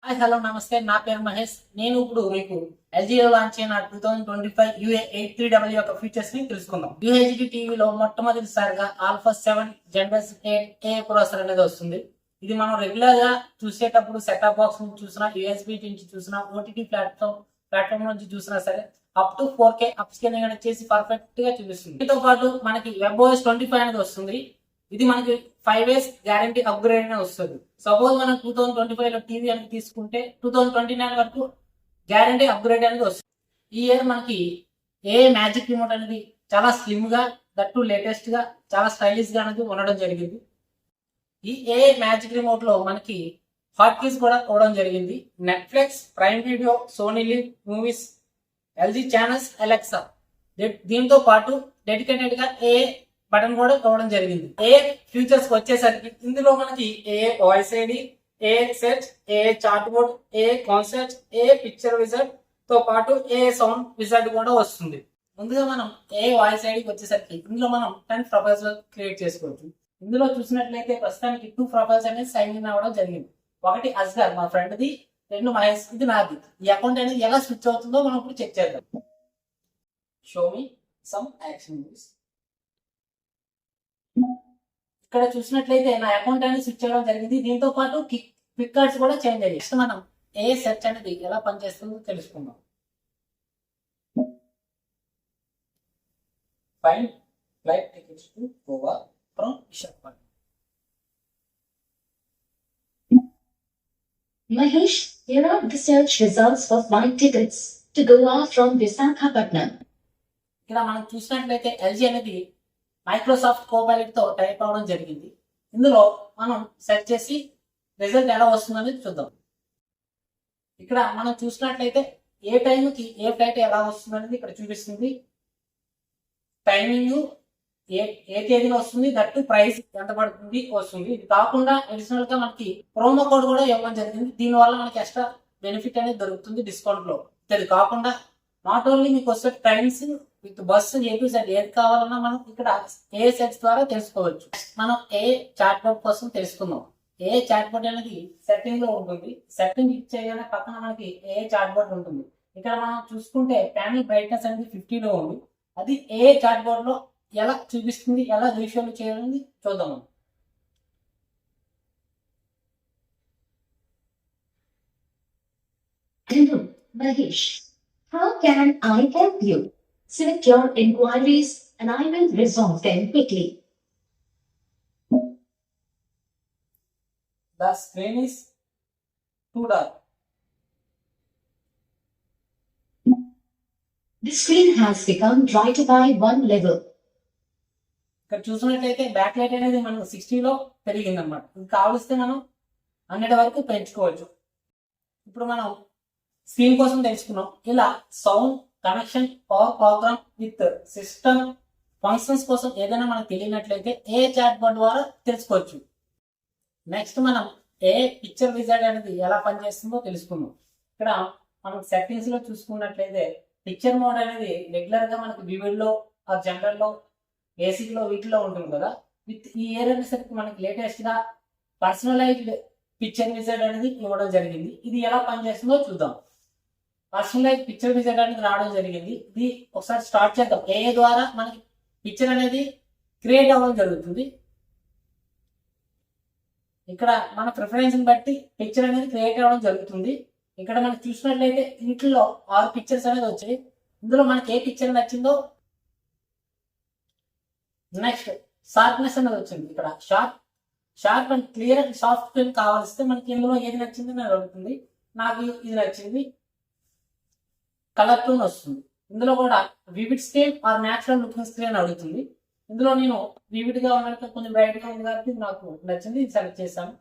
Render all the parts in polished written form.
Hi hello నమస్తే, నా పేరు మహేష్. నేను ఇప్పుడు మీకు ఎల్జీలో లాంచ్ అయిన 2025 UA83W యొక్క ఫీచర్స్ ని తెలుసుకుందాం. UHD టీవీలో మొట్టమొదటిసారిగా ఆల్ఫా 7 జనరేషన్ 8 ఏ ప్రాసెసర్ అనేది వస్తుంది. ఇది మనం రెగ్యులర్ గా చూసేటప్పుడు సెటప్ బాక్స్ నుంచి చూసినా, USB నుంచి చూసినా, OTT ప్లాట్ఫామ్ నుంచి చూసినా సరే up to 4K up scaling అనేది చేసి పర్ఫెక్ట్ గా చూపిస్తుంది. దీంతో పాటు మనకి WebOS 25 అనేది వస్తుంది. ఇది మనకి 5 years గ్యారంటీ అప్గ్రేడ్ అనే వస్తుంది. సపోజ్ మనం 2025 లో టీవీ అనేది తీసుకుంటే 2029 వరకు గ్యారంటీ అప్గ్రేడ్ అనేది వస్తుంది. ఈ ఇయర్ మనకి ఏ మ్యాజిక్ రిమోట్ అనేది చాలా స్లిమ్ గా, దట్టు లేటెస్ట్ గా, చాలా స్టైలిష్ గా అనేది ఉండడం జరిగింది. ఈ ఏ మ్యాజిక్ రిమోట్ లో మనకి హాట్ కీస్ కూడా ఇవ్వడం జరిగింది. Netflix, Prime Video, Sony LIV movies, LG channels, Alexa. దీంతో పాటు డెడికేటెడ్ గా ఏ బటన్ కూడా ఇవ్వడం జరిగింది. ఏ ఫ్యూచర్స్ వచ్చేసరికి ఇందులో మనకి ఏ వాయిస్ ఐడి, ఏ సెర్చ్, ఏ చాట్ బోర్డ్, ఏ కాన్సెప్ట్, ఏ పిక్చర్ విజార్డ్ తో పాటు ఏ సౌండ్ విజార్డ్ కూడా వస్తుంది. ముందుగా మనం ఏ వాయిస్ ఐడికి వచ్చేసరికి ఇందులో మనం 10 ప్రొఫైల్స్ క్రియేట్ చేసుకోవచ్చు. ఇందులో చూసినట్లయితే ప్రస్తుతానికి 2 ప్రొఫైల్స్ అనేది సైన్ ఇన్ అవ్వడం జరిగింది. ఒకటి అస్గర్ మా ఫ్రెండ్ ది, 2 మహేష్, ఇది నాది. ఈ అకౌంట్ అనేది ఎలా స్విచ్ అవుతుందో మనం ఇప్పుడు చెక్ చేద్దాం. Show me some action movies. ఇక్కడ చూసినట్లయితే నా అకౌంట్ అనేది స్విచ్ అవ్వడం జరిగింది. దీంతో పాటు క్విక్ కార్డ్స్ కూడా చేంజ్ అయ్యాయి. నెక్స్ట్ మనం ఏ సెర్చ్ అనేది ఎలా పనిచేస్తుందో తెలుసుకుందాం. Find flight tickets to Goa from Visakhapatnam. Mahesh, here are the search results for flight tickets to Goa from Visakhapatnam. ఇక్కడ మనం చూసినట్లయితే LG అనేది మైక్రోసాఫ్ట్ కోపైలట్ తో టైప్ అవడం జరిగింది. ఇందులో మనం సెర్చ్ చేసి రిజల్ట్ ఎలా వస్తుందని చూద్దాం. ఇక్కడ మనం చూసినట్లయితే ఏ టైంకి ఏ ఫ్లైట్ ఎలా వస్తుందనేది ఇక్కడ చూపిస్తుంది. టైమింగ్ ఏ తేదీలో వస్తుంది, దట్టు ప్రైస్ ఎంత పడుతుంది వస్తుంది. ఇది కాకుండా అడిషనల్ గా మనకి ప్రోమో కోడ్ కూడా ఇవ్వడం జరిగింది. దీనివల్ల మనకి ఎక్స్ట్రా బెనిఫిట్ అనేది దొరుకుతుంది డిస్కౌంట్ లో. ఇది కాకుండా నాట్ ఓన్లీ మీకు వస్తే times with bus AP set ఏది కావాలన్నా మనం ఇక్కడ ఏ సెట్స్ ద్వారా తెలుసుకోవచ్చు. మనం ఏ చాట్ బోర్డ్ కోసం తెలుసుకుందాం. ఏ చాట్ బోర్డ్ అనేది సెట్టింగ్ లో ఉంటుంది. సెట్టింగ్ క్లిక్ చేయగానే పక్కన మనకి ఏ చాట్ బోర్డ్ ఉంటుంది. ఇక్కడ మనం చూసుకుంటే ప్యానల్ బ్రైట్నెస్ అనేది 50 లో ఉంది. అది ఏ చాట్ బోర్డ్ లో ఎలా చూపిస్తుంది, ఎలా రేషియోలు చేయాలని చూద్దాం. Hello, Mahesh. How can I help you? Select your inquiries and I will resolve them quickly. The screen is too dark. The screen has become brighter by 1 level. ఇక్కడ చూసినట్లయితే బ్యాక్ లైట్ అనేది మనం 60 లో పెరిగింది అనమాట. ఇది కావలిస్తే మనం 100 వరకు పెంచుకోవచ్చు. ఇప్పుడు మనం స్క్రీన్ కోసం తెలుసుకున్నాం. ఇలా sound, connection, power program with system functions కోసం ఏదైనా మనకు తెలియనట్లయితే ఏ చాట్ బోర్డ్ ద్వారా తెలుసుకోవచ్చు. నెక్స్ట్ మనం ఏ పిక్చర్ విజార్డ్ అనేది ఎలా పనిచేస్తుందో తెలుసుకుందాం. ఇక్కడ మనం సెట్టింగ్స్ లో చూసుకున్నట్లయితే పిక్చర్ మోడ్ అనేది రెగ్యులర్ గా మనకి వివిడ్లో, జనరల్ లో, ఏసీలో, వీటిలో ఉంటుంది కదా. విత్ ఈ ఇయర్ అనేసరికి మనకి లేటెస్ట్ గా పర్సనలైజ్డ్ పిక్చర్ విజార్డ్ అనేది ఇవ్వడం జరిగింది. ఇది ఎలా పనిచేస్తుందో చూద్దాం. పర్సనలైజ్ పిక్చర్ విజార్డ్ అనేది రావడం జరిగింది. ఇది ఒకసారి స్టార్ట్ చేద్దాం. ఏ ద్వారా మనకి పిక్చర్ అనేది క్రియేట్ అవ్వడం జరుగుతుంది. ఇక్కడ మన ప్రిఫరెన్స్ బట్టి పిక్చర్ అనేది క్రియేట్ అవ్వడం జరుగుతుంది. ఇక్కడ మనకి చూసినట్లయితే వీటిలో 6 పిక్చర్స్ అనేది వచ్చాయి. ఇందులో మనకి ఏ పిక్చర్ నచ్చిందో నెక్స్ట్ షార్ప్నెస్ అనేది వచ్చింది. ఇక్కడ sharp and clear and soft film కావాల్స్తే మనకి ఇందులో ఏది నచ్చింది నాకు అడుగుతుంది. నాకు ఇది నచ్చింది. కలర్ టోన్ వస్తుంది. ఇందులో కూడా vivid screen or natural looking screen అడుగుతుంది. ఇందులో నేను వివిడ్ గా ఉన్నట్టు కొంచెం బ్రైట్ గా ఉంది కాబట్టి నాకు నచ్చింది, ఇది సెలెక్ట్ చేశాను.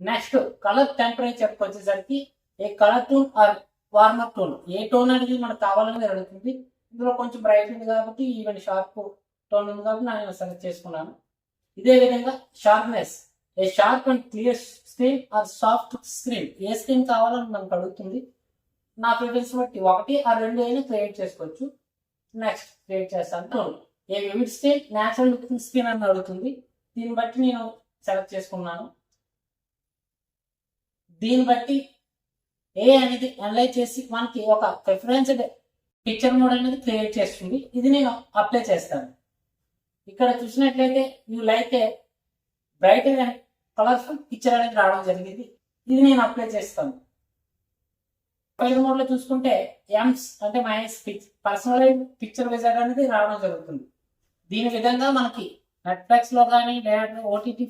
నెక్స్ట్ కలర్ టెంపరేచర్ వచ్చేసరికి ఏ colour tone or warmer tone, ఏ టోన్ అనేది మనకు కావాలని అడుగుతుంది. ఇందులో కొంచెం బ్రైట్ ఉంది కాబట్టి ఈవెన్ షార్ప్ టోన్ ఉంది కాబట్టి నేను సెలెక్ట్ చేసుకున్నాను. ఇదే విధంగా షార్ప్నెస్, ఏ sharp and clear screen or soft screen, ఏ స్క్రీన్ కావాలని మనకు అడుగుతుంది. నా ప్రిఫరెన్స్ బట్టి 1 ఆ 2 అయినా క్రియేట్ చేసుకోవచ్చు. నెక్స్ట్ క్రియేట్ చేస్తాను. ఏ vivid screen, natural looking screen అని అడుగుతుంది. దీన్ని బట్టి నేను సెలెక్ట్ చేసుకున్నాను. దీన్ని బట్టి అనేది అనలైజ్ చేసి మనకి ఒక ప్రిఫరెన్స్డ్ పిక్చర్ మోడ్ అనేది క్రియేట్ చేస్తుంది. ఇది నేను అప్లై చేస్తాను. ఇక్కడ చూసినట్లయితే you like a bright and colourful picture అనేది రావడం జరిగింది. ఇది నేను అప్లై చేస్తాను. ఫైల్ మోడ్ లో చూసుకుంటే ఎంస్ అంటే మైనస్ పర్సనలైజ్ పిక్చర్ విజార్డ్ అనేది రావడం జరుగుతుంది. దీని విధంగా మనకి నెట్ఫ్లిక్స్ లో కానీ లేదా ఓటీటీ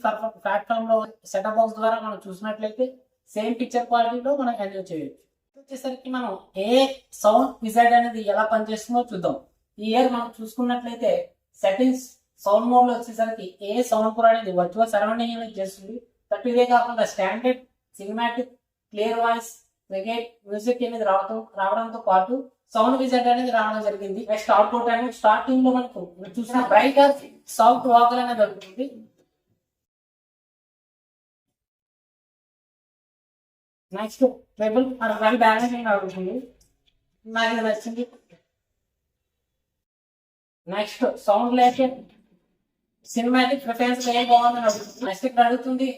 ప్లాట్ఫామ్ లో సెటప్ బాక్స్ ద్వారా మనం చూసినట్లయితే సేమ్ పిక్చర్ క్వాలిటీలో మనం ఎంజాయ్ చేయొచ్చు. వచ్చేసరికి మనం ఏ సౌండ్ విజార్డ్ అనేది ఎలా పనిచేస్తుందో చూద్దాం. ఈ ఇయర్ మనం చూసుకున్నట్లయితే సెట్టింగ్స్ సౌండ్ మోడ్ లో వచ్చేసరికి ఏ సౌండ్ కూడా అనేది వర్చువల్ సరౌండింగ్ అనేది చేస్తుంది. బట్ ఇదే కాకుండా standard cinematic clear voice cricket music అనేది రావడంతో పాటు సౌండ్ విజార్డ్ అనేది రావడం జరిగింది. నెక్స్ట్ అవుట్పుట్ అనేది స్టార్టింగ్ లో మనకు చూసిన బ్రైట్ సాఫ్ట్ వాకర్ అనేది దొరుకుతుంది. నెక్స్ట్ ట్రిపుల్ వెల్ బ్యాలెన్సింగ్ అవుతుంది. నాకు ఇది నచ్చింది. నెక్స్ట్ సౌండ్ లేక సినిమాటిక్ ప్రిఫరెన్స్ ఏ బాగుందని అడుగుతుంది. నెక్స్ట్ ఇక్కడ అడుగుతుంది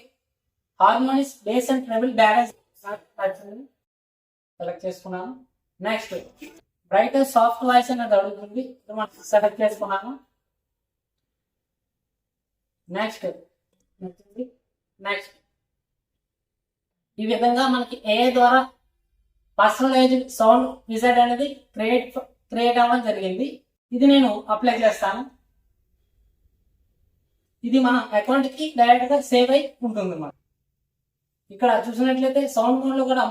harmonious bass and triple balance select చేసుకున్నాను. నెక్స్ట్ బ్రైట్ సాఫ్ట్ వాయిస్ అనేది అడుగుతుంది. సెలెక్ట్ చేసుకున్నాను. నెక్స్ట్ ఈ విధంగా మనకి ఏ ద్వారా పర్సనలైజ్డ్ సౌండ్ విజార్డ్ అనేది క్రియేట్ అవ్వడం జరిగింది. ఇది నేను అప్లై చేస్తాను. ఇది మన అకౌంట్ కి డైరెక్ట్ గా సేవ్ అయి ఉంటుంది. మనం ఇక్కడ చూసినట్లయితే సౌండ్ మోడ్ లో కూడా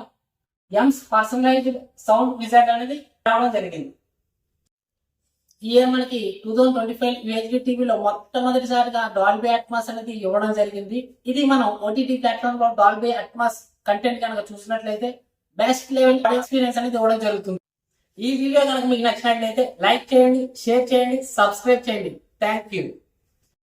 ఎంస్ పర్సనలైజ్డ్ సౌండ్ విజార్డ్ అనేది రావడం జరిగింది. ఈ ఇయర్ మనకి 2025 UHD టీవీలో మొట్టమొదటిసారిగా డాల్బీ అట్మాస్ అనేది ఇవ్వడం జరిగింది. ఇది మనం ఓటీటీ ప్లాట్ఫామ్ లో డాల్బీ అట్మాస్ కంటెంట్ కనుక చూసినట్లయితే బెస్ట్ లెవెల్ ఎక్స్పీరియన్స్ అనేది ఇవ్వడం జరుగుతుంది. ఈ వీడియో కనుక మీకు నచ్చినట్లయితే లైక్ చేయండి, షేర్ చేయండి, సబ్స్క్రైబ్ చేయండి. Thank you.